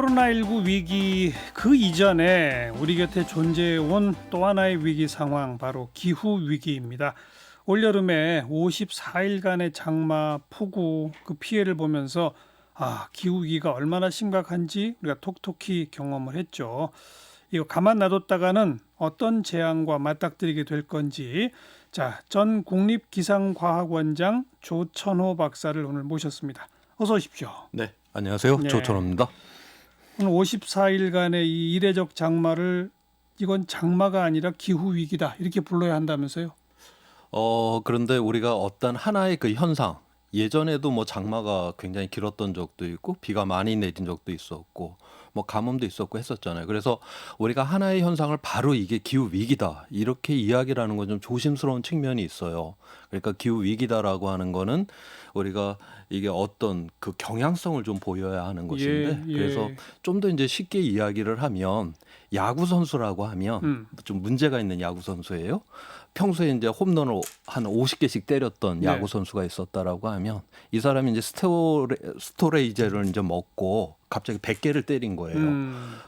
코로나19 위기 그 이전에 우리 곁에 존재해온 또 하나의 위기 상황, 바로 기후 위기입니다. 올여름에 54일간의 장마, 폭우 그 피해를 보면서 기후 위기가 얼마나 심각한지 우리가 톡톡히 경험을 했죠. 이거 가만 놔뒀다가는 어떤 재앙과 맞닥뜨리게 될 건지, 전 국립기상과학원장 조천호 박사를 오늘 모셨습니다. 어서 오십시오. 네, 안녕하세요. 네. 조천호입니다. 오늘 54일간의 이 이례적 장마를 이건 장마가 아니라 기후 위기다 이렇게 불러야 한다면서요? 그런데 우리가 어떤 하나의 그 현상, 예전에도 뭐 장마가 굉장히 길었던 적도 있고 비가 많이 내린 적도 있었고 뭐 가뭄도 있었고 했었잖아요. 그래서 우리가 하나의 현상을 바로 이게 기후 위기다 이렇게 이야기를 하는 건 좀 조심스러운 측면이 있어요. 그러니까 기후 위기다라고 하는 거는 우리가 이게 어떤 그 경향성을 좀 보여야 하는 것인데, 예. 그래서 좀 더 이제 쉽게 이야기를 하면 야구 선수라고 하면 좀 문제가 있는 야구 선수예요. 평소에 이제 홈런을 한 50개씩 때렸던 네. 야구 선수가 있었다라고 하면 이 사람이 이제 스토레이제를 이제 먹고 갑자기 100개를 때린 거예요.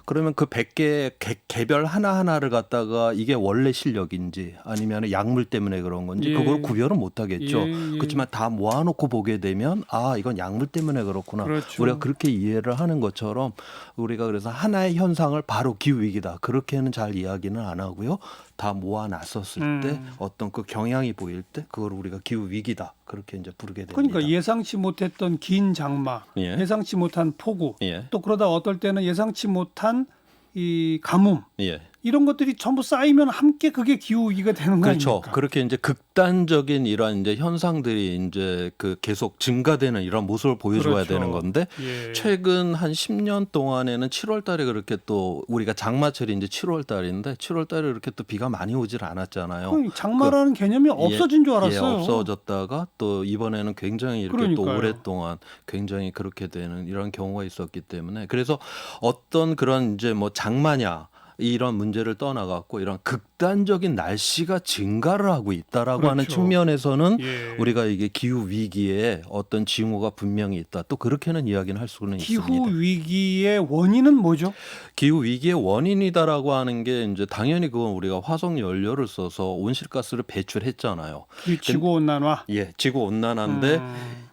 그러면 그 100개 개별 하나하나를 갖다가 이게 원래 실력인지 아니면 약물 때문에 그런 건지 예. 그걸 구별은 못 하겠죠. 예. 그렇지만 다 모아놓고 보게 되면 이건 약물 때문에 그렇구나. 그렇죠. 우리가 그렇게 이해를 하는 것처럼 우리가 그래서 하나의 현상을 바로 기후위기다 그렇게는 잘 이야기는 안 하고요. 다 모아놨었을 때 어떤 그 경향이 보일 때 그걸 우리가 기후위기다 그렇게 이제 부르게 됩니다. 그러니까 예상치 못했던 긴 장마, 예. 예상치 못한 폭우, 예. 또 그러다 어떨 때는 예상치 못한 이 가뭄, 예. 이런 것들이 전부 쌓이면 함께 그게 기후 위기가 되는 거 그렇죠. 아닙니까? 그렇게 이제 극단적인 이런 이제 현상들이 이제 그 계속 증가되는 이런 모습을 보여줘야 그렇죠. 되는 건데, 예. 최근 한 10년 동안에는 7월 달에 그렇게 또 우리가 장마철이 이제 7월 달인데 7월 달에 그렇게 또 비가 많이 오질 않았잖아요. 장마라는 개념이 없어진 줄 알았어요. 예, 없어졌다가 또 이번에는 굉장히 이렇게 그러니까요. 또 오랫동안 굉장히 그렇게 되는 이런 경우가 있었기 때문에, 그래서 어떤 그런 이제 뭐 장마냐 이런 문제를 떠나갖고 이런 극단적인 날씨가 증가를 하고 있다라고 하는 그렇죠. 측면에서는 예. 우리가 이게 기후 위기에 어떤 징후가 분명히 있다. 또 그렇게는 이야기는 할 수는 기후 있습니다. 위기의 원인은 뭐죠? 기후 위기의 원인이다라고 하는 게 이제 당연히 그건 우리가 화석 연료를 써서 온실가스를 배출했잖아요. 이 지구 온난화. 예, 지구 온난화인데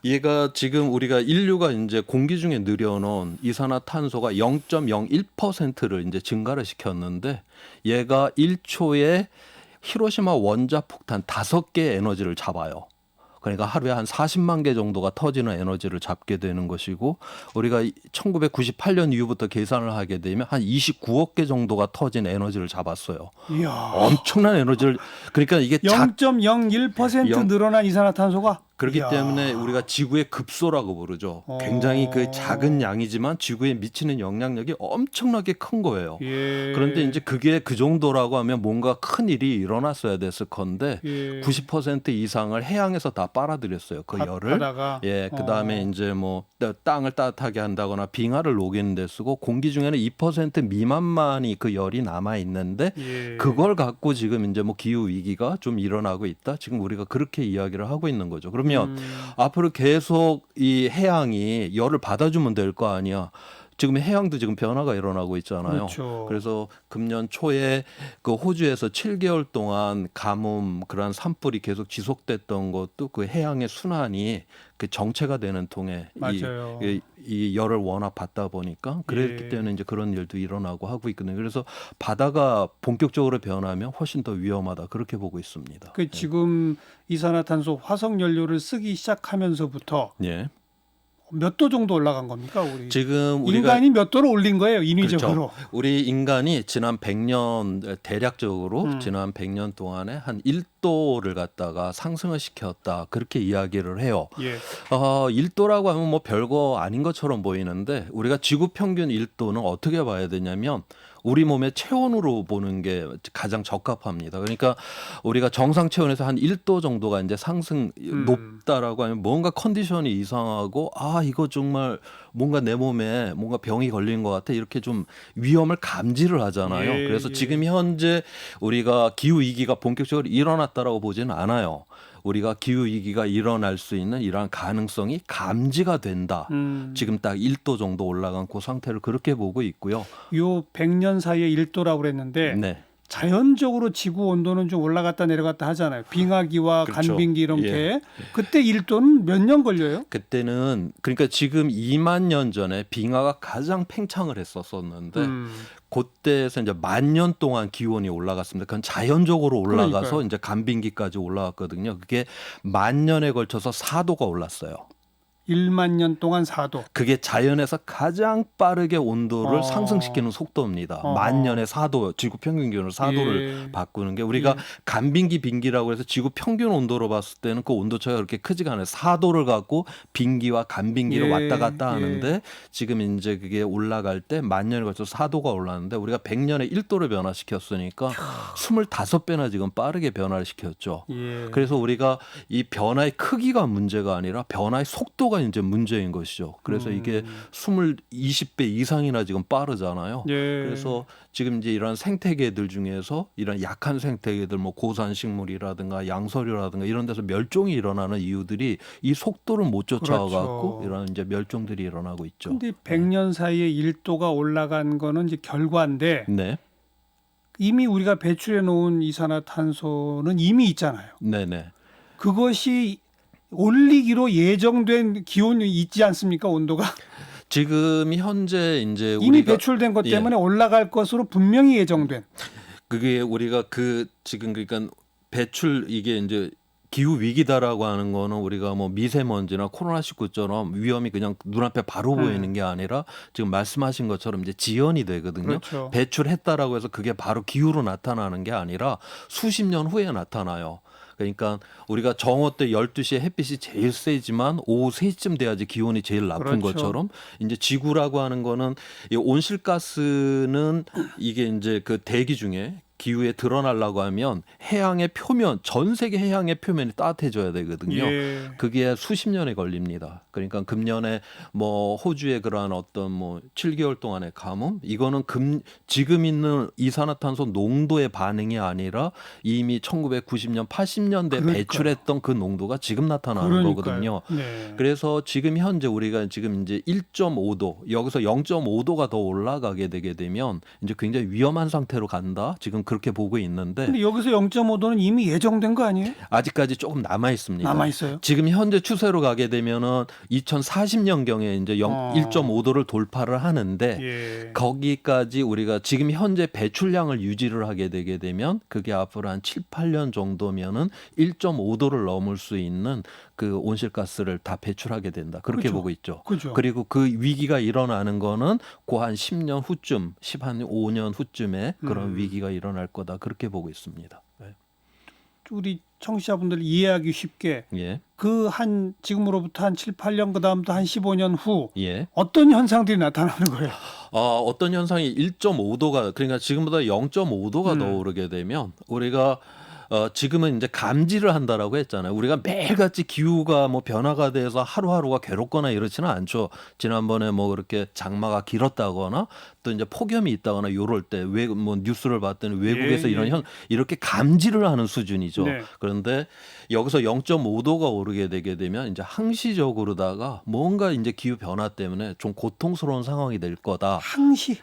얘가 지금 우리가 인류가 이제 공기 중에 늘여놓은 이산화탄소가 0.01%를 이제 증가를 시켰는데, 얘가 1초에 히로시마 원자 폭탄 5개 에너지를 잡아요. 그러니까 하루에 한 40만 개 정도가 터지는 에너지를 잡게 되는 것이고, 우리가 1998년 이후부터 계산을 하게 되면 한 29억 개 정도가 터진 에너지를 잡았어요. 이야. 엄청난 에너지를, 그러니까 이게 0.01% 늘어난 이산화탄소가. 그렇기 이야. 때문에 우리가 지구의 급소라고 부르죠. 굉장히 그 작은 양이지만 지구에 미치는 영향력이 엄청나게 큰 거예요. 예. 그런데 이제 그게 그 정도라고 하면 뭔가 큰 일이 일어났어야 됐을 건데, 예. 90% 이상을 해양에서 다 빨아들였어요. 그 열을. 바다가. 예, 그다음에 이제 뭐 땅을 따뜻하게 한다거나 빙하를 녹이는 데 쓰고, 공기 중에는 2% 미만만이 그 열이 남아 있는데, 예. 그걸 갖고 지금 이제 뭐 기후 위기가 좀 일어나고 있다. 지금 우리가 그렇게 이야기를 하고 있는 거죠. 그러면 앞으로 계속 이 해양이 열을 받아주면 될 거 아니야. 지금 해양도 지금 변화가 일어나고 있잖아요. 그렇죠. 그래서 금년 초에 그 호주에서 7개월 동안 가뭄 그러한 산불이 계속 지속됐던 것도 그 해양의 순환이 그 정체가 되는 통에 맞아요. 이 열을 워낙 받다 보니까 그랬기 예. 때문에 이제 그런 일도 일어나고 하고 있거든요. 그래서 바다가 본격적으로 변하면 훨씬 더 위험하다 그렇게 보고 있습니다. 그 지금 이산화탄소 화석 연료를 쓰기 시작하면서부터 예. 몇 도 정도 올라간 겁니까? 우리 지금 우리가 인간이 몇 도를 올린 거예요, 인위적으로. 그렇죠. 우리 인간이 지난 100년 대략적으로 지난 100년 동안에 한 1도를 갖다가 상승을 시켰다 그렇게 이야기를 해요. 예. 1도라고 하면 뭐 별거 아닌 것처럼 보이는데, 우리가 지구 평균 1도는 어떻게 봐야 되냐면 우리 몸의 체온으로 보는 게 가장 적합합니다. 그러니까 우리가 정상 체온에서 한 1도 정도가 이제 상승 높다라고 하면 뭔가 컨디션이 이상하고 이거 정말 뭔가 내 몸에 뭔가 병이 걸린 것 같아 이렇게 좀 위험을 감지를 하잖아요. 예, 그래서 예. 지금 현재 우리가 기후 위기가 본격적으로 일어났다라고 보지는 않아요. 우리가 기후 위기가 일어날 수 있는 이러한 가능성이 감지가 된다. 지금 딱 1도 정도 올라간 그 상태를 그렇게 보고 있고요. 요 100년 사이에 1도라고 그랬는데 네. 자연적으로 지구 온도는 좀 올라갔다 내려갔다 하잖아요. 빙하기와 그렇죠. 간빙기 이렇게. 예. 그때 1도는 몇 년 걸려요? 그때는 그러니까 지금 2만 년 전에 빙하가 가장 팽창을 했었었는데 그때에서 이제 10,000년 동안 기온이 올라갔습니다. 그건 자연적으로 올라가서 그러니까요. 이제 간빙기까지 올라갔거든요. 그게 10,000년에 걸쳐서 4도가 올랐어요. 1만 년 동안 4도. 그게 자연에서 가장 빠르게 온도를 어. 상승시키는 속도입니다. 어허. 10,000년에 4도, 지구 평균 기온을 4도를 예. 바꾸는 게 우리가 간빙기 빙기라고 해서 지구 평균 온도로 봤을 때는 그 온도 차이가 그렇게 크지가 않아요. 4도를 갖고 빙기와 간빙기를 예. 왔다 갔다 예. 하는데 지금 이제 그게 올라갈 때 10,000년에 걸쳐서 4도가 올랐는데 우리가 100년에 1도를 변화시켰으니까 25배나 지금 빠르게 변화를 시켰죠. 예. 그래서 우리가 이 변화의 크기가 문제가 아니라 변화의 속도가 이제 문제인 것이죠. 그래서 이게 20배 이상이나 지금 빠르잖아요. 예. 그래서 지금 이제 이런 생태계들 중에서 이런 약한 생태계들 뭐 고산 식물이라든가 양서류라든가 이런 데서 멸종이 일어나는 이유들이 이 속도를 못 쫓아와 갖고 그렇죠. 이런 이제 멸종들이 일어나고 있죠. 근데 100년 사이에 1도가 올라간 거는 이제 결과인데 네. 이미 우리가 배출해 놓은 이산화탄소는 이미 있잖아요. 네, 네. 그것이 올리기로 예정된 기온이 있지 않습니까? 온도가 지금 현재 이제 이미 우리가 배출된 것 예. 때문에 올라갈 것으로 분명히 예정된. 그게 우리가 그 지금 그러니까 배출 이게 이제 기후 위기다라고 하는 거는 우리가 뭐 미세먼지나 코로나19처럼 위험이 그냥 눈앞에 바로 보이는 게 아니라 지금 말씀하신 것처럼 이제 지연이 되거든요. 그렇죠. 배출했다라고 해서 그게 바로 기후로 나타나는 게 아니라 수십 년 후에 나타나요. 그러니까 우리가 정오 때 12시에 햇빛이 제일 세지만 오후 3시쯤 돼야지 기온이 제일 나쁜 그렇죠. 것처럼 이제 지구라고 하는 거는 이 온실가스는 이게 이제 그 대기 중에 기후에 드러나려고 하면 해양의 표면, 전 세계 해양의 표면이 따뜻해져야 되거든요. 예. 그게 수십 년이 걸립니다. 그러니까 금년에 뭐 호주의 그러한 어떤 뭐 7개월 동안의 가뭄, 이거는 지금 있는 이산화탄소 농도의 반응이 아니라 이미 1990년, 80년대 그러니까요. 배출했던 그 농도가 지금 나타나는 그러니까요. 거거든요. 네. 그래서 지금 현재 우리가 지금 이제 1.5도, 여기서 0.5도가 더 올라가게 되게 되면 이제 굉장히 위험한 상태로 간다. 지금 그렇게 보고 있는데 근데 여기서 0.5도는 이미 예정된 거 아니에요? 아직까지 조금 남아 있습니다. 남아 있어요. 지금 현재 추세로 가게 되면은 2040년경에 이제 1.5도를 돌파를 하는데 예. 거기까지 우리가 지금 현재 배출량을 유지를 하게 되게 되면 그게 앞으로 한 7, 8년 정도면은 1.5도를 넘을 수 있는 그 온실가스를 다 배출하게 된다. 그렇게 그렇죠. 보고 있죠. 그죠. 그리고 그 위기가 일어나는 거는 그 한 10년 후쯤, 15년 후쯤에 그런 위기가 일어날 거다. 그렇게 보고 있습니다. 네. 우리 청취자분들 이해하기 쉽게 예. 그 한 지금으로부터 한 7, 8년 그다음부터 한 15년 후 예. 어떤 현상들이 나타나는 거예요? 어떤 현상이 1.5도가 그러니까 지금보다 0.5도가 더 오르게 되면 우리가 지금은 이제 감지를 한다라고 했잖아요. 우리가 매일같이 기후가 뭐 변화가 돼서 하루하루가 괴롭거나 이렇지는 않죠. 지난번에 뭐 그렇게 장마가 길었다거나 또 이제 폭염이 있다거나 요럴 때 뭐 뉴스를 봤더니 외국에서 예, 이런 이렇게 감지를 하는 수준이죠. 네. 그런데 여기서 0.5도가 오르게 되게 되면 이제 항시적으로다가 뭔가 이제 기후 변화 때문에 좀 고통스러운 상황이 될 거다.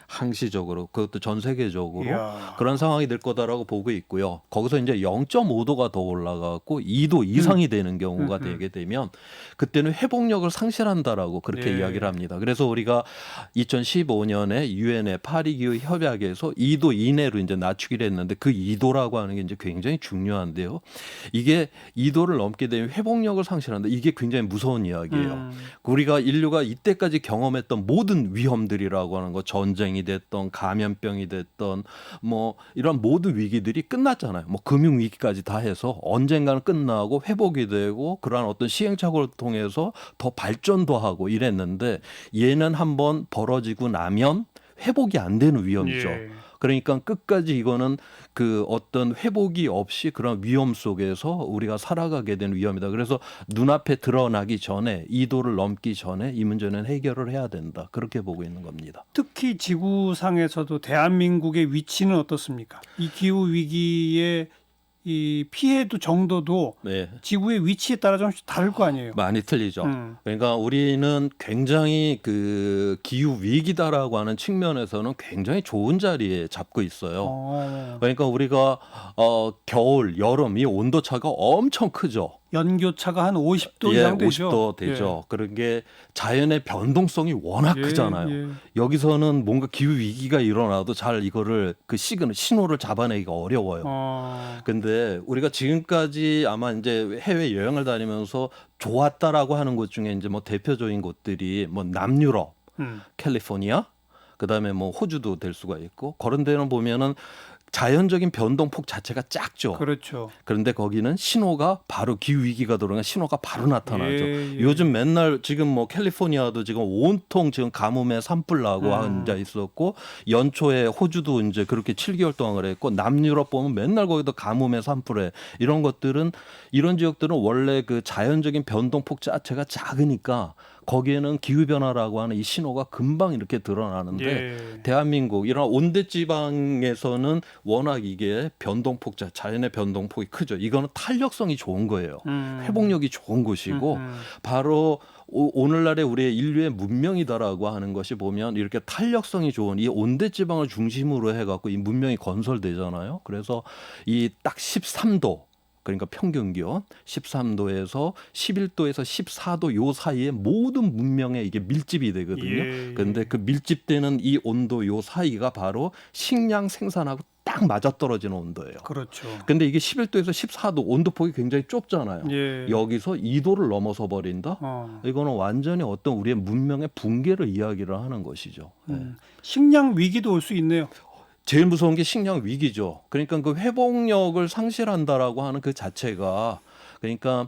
항시적으로 그것도 전 세계적으로 이야. 그런 상황이 될 거다라고 보고 있고요. 거기서 이제 0.5도가 더 올라가고 2도 이상이 되는 경우가 되게 되면 그때는 회복력을 상실한다라고 그렇게 네. 이야기를 합니다. 그래서 우리가 2015년에 유엔의 파리 기후 협약에서 2도 이내로 이제 낮추기로 했는데 그 2도라고 하는 게 이제 굉장히 중요한데요. 이게 2도를 넘게 되면 회복력을 상실한다. 이게 굉장히 무서운 이야기예요. 우리가 인류가 이때까지 경험했던 모든 위험들이라고 하는 거 전쟁이 됐던 감염병이 됐던 뭐 이런 모든 위기들이 끝났잖아요. 뭐 금융 위기까지 다 해서 언젠가는 끝나고 회복이 되고 그러한 어떤 시행착오를 통해서 더 발전도 하고 이랬는데 얘는 한번 벌어지고 나면 회복이 안 되는 위험이죠. 예. 그러니까 끝까지 이거는 그 어떤 회복이 없이 그런 위험 속에서 우리가 살아가게 되는 위험이다. 그래서 눈앞에 드러나기 전에 2도를 넘기 전에 이 문제는 해결을 해야 된다. 그렇게 보고 있는 겁니다. 특히 지구상에서도 대한민국의 위치는 어떻습니까? 이 기후 위기의 이 피해도 정도도 네. 지구의 위치에 따라 좀 다를 거 아니에요. 많이 틀리죠. 그러니까 우리는 굉장히 그 기후 위기다라고 하는 측면에서는 굉장히 좋은 자리에 잡고 있어요. 그러니까 우리가 겨울, 여름 이 온도 차가 엄청 크죠. 연교차가 한 50도 예, 이상 되죠. 50도 되죠. 그런 게 자연의 변동성이 워낙 예, 크잖아요. 예. 여기서는 뭔가 기후 위기가 일어나도 잘 이거를 그 신호를 잡아내기가 어려워요. 근데 우리가 지금까지 아마 이제 해외 여행을 다니면서 좋았다라고 하는 곳 중에 이제 뭐 대표적인 곳들이 뭐 남유럽, 캘리포니아, 그다음에 뭐 호주도 될 수가 있고 그런 데는 보면은 자연적인 변동폭 자체가 작죠. 그렇죠. 그런데 거기는 신호가 바로 기후 위기가 들어오면 신호가 바로 나타나죠. 예. 요즘 맨날 지금 뭐 캘리포니아도 지금 온통 지금 가뭄에 산불 나고 앉아 있었고 연초에 호주도 이제 그렇게 7개월 동안 그랬고 남유럽 보면 맨날 거기도 가뭄에 산불에 이런 것들은 이런 지역들은 원래 그 자연적인 변동폭 자체가 작으니까 거기에는 기후변화라고 하는 이 신호가 금방 이렇게 드러나는데 예. 대한민국 이런 온대 지방에서는 워낙 이게 변동폭 자연의 변동폭이 크죠. 이거는 탄력성이 좋은 거예요. 회복력이 좋은 곳이고 바로 오늘날의 우리의 인류의 문명이다라고 하는 것이 보면 이렇게 탄력성이 좋은 이 온대 지방을 중심으로 해갖고 이 문명이 건설되잖아요. 그래서 이 딱 13도 그러니까 평균 기온 13도에서 11도에서 14도 요 사이에 모든 문명에 이게 밀집이 되거든요. 예. 그런데 그 밀집되는 이 온도 요 사이가 바로 식량 생산하고 딱 맞아떨어지는 온도예요. 그렇죠. 근데 이게 11도에서 14도 온도폭이 굉장히 좁잖아요. 예. 여기서 2도를 넘어서 버린다? 이거는 완전히 어떤 우리의 문명의 붕괴를 이야기를 하는 것이죠. 식량 위기도 올 수 있네요. 제일 무서운 게 식량 위기죠. 그러니까 그 회복력을 상실한다라고 하는 그 자체가 그러니까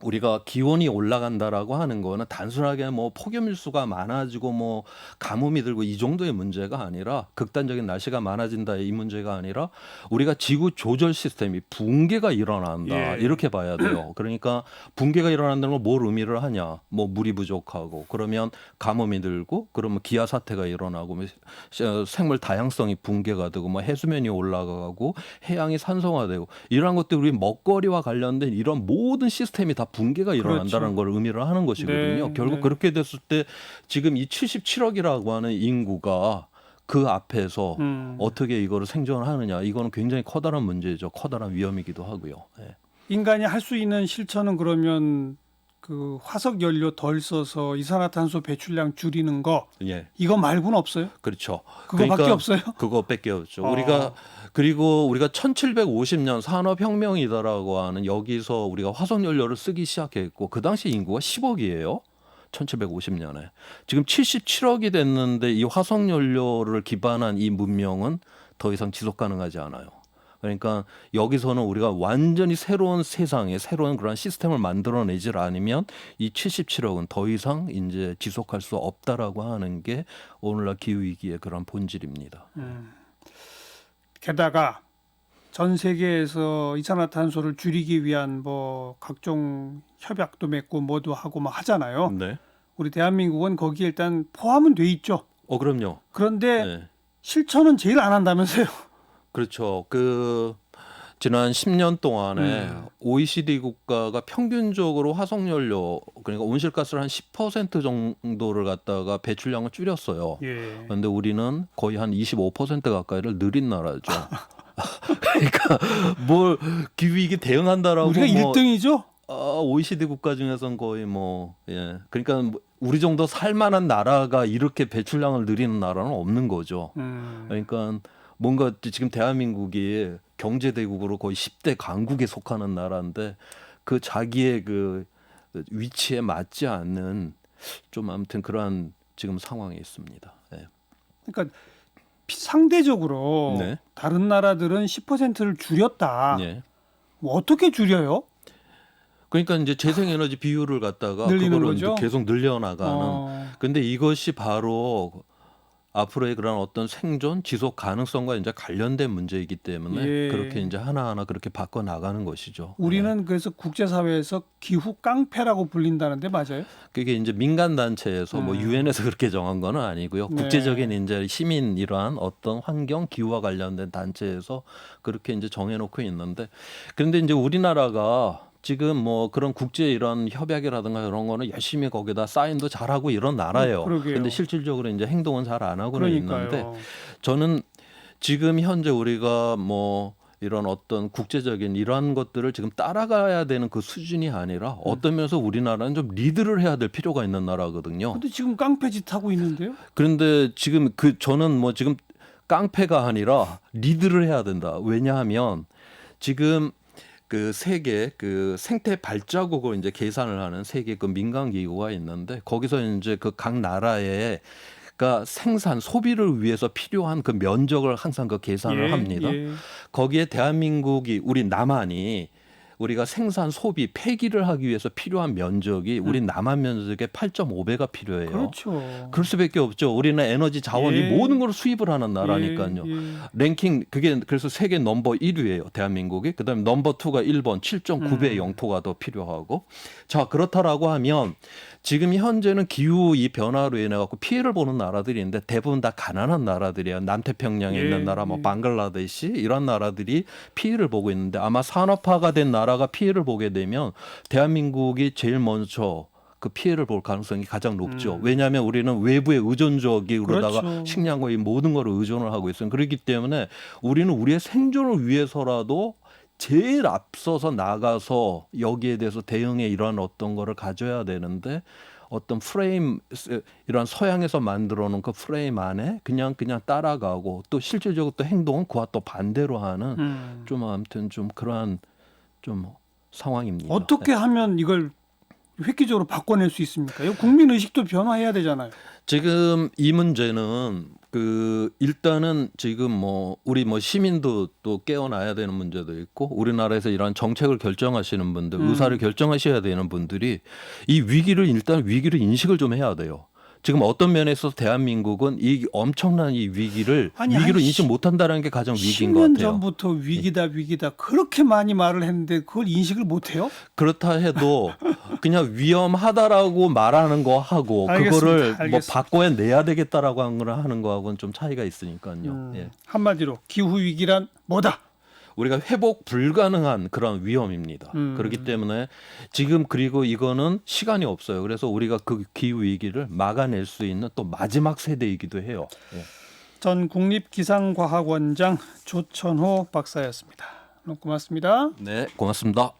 우리가 기온이 올라간다라고 하는 거는 단순하게 뭐 폭염일수가 많아지고 뭐 가뭄이 들고 이 정도의 문제가 아니라 극단적인 날씨가 많아진다 이 문제가 아니라 우리가 지구 조절 시스템이 붕괴가 일어난다 예. 이렇게 봐야 돼요. 그러니까 붕괴가 일어난다는 걸 뭘 의미를 하냐? 뭐 물이 부족하고 그러면 가뭄이 들고 그러면 기아 사태가 일어나고 뭐 생물 다양성이 붕괴가 되고 뭐 해수면이 올라가고 해양이 산성화되고 이러한 것들 우리 먹거리와 관련된 이런 모든 시스템이 다 붕괴가 일어난다는 그렇죠. 걸 의미를 하는 것이거든요. 네, 결국 네. 그렇게 됐을 때 지금 이 77억이라고 하는 인구가 그 앞에서 어떻게 이거를 생존하느냐 이거는 굉장히 커다란 문제죠. 커다란 위험이기도 하고요. 예. 인간이 할 수 있는 실천은 그러면 그 화석 연료 덜 써서 이산화탄소 배출량 줄이는 거 예. 이거 말고는 없어요? 그렇죠. 그거밖에 없어요? 그거밖에 없죠. 그리고 우리가 1750년 산업혁명이다라고 하는 여기서 우리가 화석연료를 쓰기 시작했고 그 당시 인구가 10억이에요. 1750년에. 지금 77억이 됐는데 이 화석연료를 기반한 이 문명은 더 이상 지속 가능하지 않아요. 그러니까 여기서는 우리가 완전히 새로운 세상에 새로운 그런 시스템을 만들어내지 않으면 이 77억은 더 이상 이제 지속할 수 없다라고 하는 게 오늘날 기후위기의 그런 본질입니다. 게다가 전 세계에서 이산화탄소를 줄이기 위한 뭐 각종 협약도 맺고 뭐도 하고 막 하잖아요. 네. 우리 대한민국은 거기에 일단 포함은 돼 있죠. 그럼요. 그런데 네. 실천은 제일 안 한다면서요. 그렇죠. 지난 10년 동안에 OECD 국가가 평균적으로 화석연료 그러니까 온실가스를 한 10% 정도를 갖다가 배출량을 줄였어요. 예. 그런데 우리는 거의 한 25% 가까이를 느린 나라죠. 그러니까 뭘 기후위기 대응한다라고 우리가 1등이죠? OECD 국가 중에서는 거의 예. 그러니까 우리 정도 살만한 나라가 이렇게 배출량을 느리는 나라는 없는 거죠. 그러니까 뭔가 지금 대한민국이 경제 대국으로 거의 10대 강국에 속하는 나라인데 그 자기의 그 위치에 맞지 않는 좀 아무튼 그러한 지금 상황에 있습니다. 예. 그러니까 상대적으로 네. 다른 나라들은 10%를 줄였다. 예. 뭐 어떻게 줄여요? 그러니까 이제 재생에너지 비율을 갖다가 늘리는 그거를 거죠? 계속 늘려나가는. 근데 이것이 바로 앞으로의 그런 어떤 생존 지속 가능성과 이제 관련된 문제이기 때문에 예. 그렇게 이제 하나하나 그렇게 바꿔 나가는 것이죠. 우리는 그래서 국제사회에서 기후 깡패라고 불린다는데 맞아요? 그게 이제 민간 단체에서 뭐 유엔에서 그렇게 정한 거는 아니고요. 네. 국제적인 이제 시민 이러한 어떤 환경 기후와 관련된 단체에서 그렇게 이제 정해놓고 있는데, 그런데 이제 우리나라가 지금 뭐 그런 국제 이런 협약이라든가 이런 거는 열심히 거기다 사인도 잘하고 이런 나라예요. 그러게요. 근데 실질적으로 이제 행동은 잘 안 하고는 있는데, 그러니까요. 저는 지금 현재 우리가 뭐 이런 어떤 국제적인 이러한 것들을 지금 따라가야 되는 그 수준이 아니라 어떤 면에서 우리나라는 좀 리드를 해야 될 필요가 있는 나라거든요. 근데 지금 깡패짓 하고 있는데요? 그런데 지금 저는 뭐 지금 깡패가 아니라 리드를 해야 된다. 왜냐하면 지금 그 세계 그 생태 발자국을 이제 계산을 하는 세계 그 민간 기구가 있는데, 거기서 이제 그 각 나라의 그러니까 생산 소비를 위해서 필요한 그 면적을 항상 그 계산을 합니다. 예. 거기에 대한민국이 우리 남한이 우리가 생산 소비 폐기를 하기 위해서 필요한 면적이 우리 남한 면적의 8.5배가 필요해요. 그렇죠. 그럴 수밖에 없죠. 우리는 에너지 자원 이 예. 모든 걸 수입을 하는 나라니까요. 예. 랭킹 그게 그래서 세계 넘버 1위예요. 대한민국이. 그다음에 넘버 2가 일본 7.9배 영토가 더 필요하고. 자, 그렇다라고 하면 지금 현재는 기후 이 변화로 인해 갖고 피해를 보는 나라들인데 대부분 다 가난한 나라들이에요. 남태평양에 예, 있는 나라 뭐 예. 방글라데시 이런 나라들이 피해를 보고 있는데, 아마 산업화가 된 나라가 피해를 보게 되면 대한민국이 제일 먼저 그 피해를 볼 가능성이 가장 높죠. 왜냐하면 우리는 외부에 의존적이로다가 그렇죠. 식량과 이 모든 거를 의존을 하고 있어요. 그렇기 때문에 우리는 우리의 생존을 위해서라도 제일 앞서서 나가서 여기에 대해서 대응에 이러한 어떤 거를 가져야 되는데, 어떤 프레임 이런 서양에서 만들어 놓은 그 프레임 안에 그냥 따라가고 또 실질적으로 또 행동은 그와 또 반대로 하는 좀 아무튼 좀 그러한 좀 상황입니다. 어떻게 하면 이걸 획기적으로 바꿔낼 수 있습니까? 이거 국민 의식도 변화해야 되잖아요. 지금 이 문제는 그 일단은 지금 뭐 우리 뭐 시민도 또 깨어나야 되는 문제도 있고, 우리나라에서 이런 정책을 결정하시는 분들, 의사를 결정하셔야 되는 분들이 이 위기를 일단 위기를 인식을 좀 해야 돼요. 지금 어떤 면에서 대한민국은 이 엄청난 이 위기를 아니, 위기로 한 인식 못한다는 게 가장 위기인 것 10년 같아요. 전부터 위기다 그렇게 많이 말을 했는데 그걸 인식을 못해요? 그렇다 해도 그냥 위험하다라고 말하는 거 하고 알겠습니다. 그거를 뭐 알겠습니다. 바꿔내야 되겠다라고 하는 거하고는 좀 차이가 있으니까요. 예. 한마디로 기후 위기란 뭐다? 우리가 회복 불가능한 그런 위험입니다. 그렇기 때문에 지금 그리고 이거는 시간이 없어요. 그래서 우리가 그 기후 위기를 막아낼 수 있는 또 마지막 세대이기도 해요. 예. 전 국립기상과학원장 조천호 박사였습니다. 고맙습니다. 네, 고맙습니다.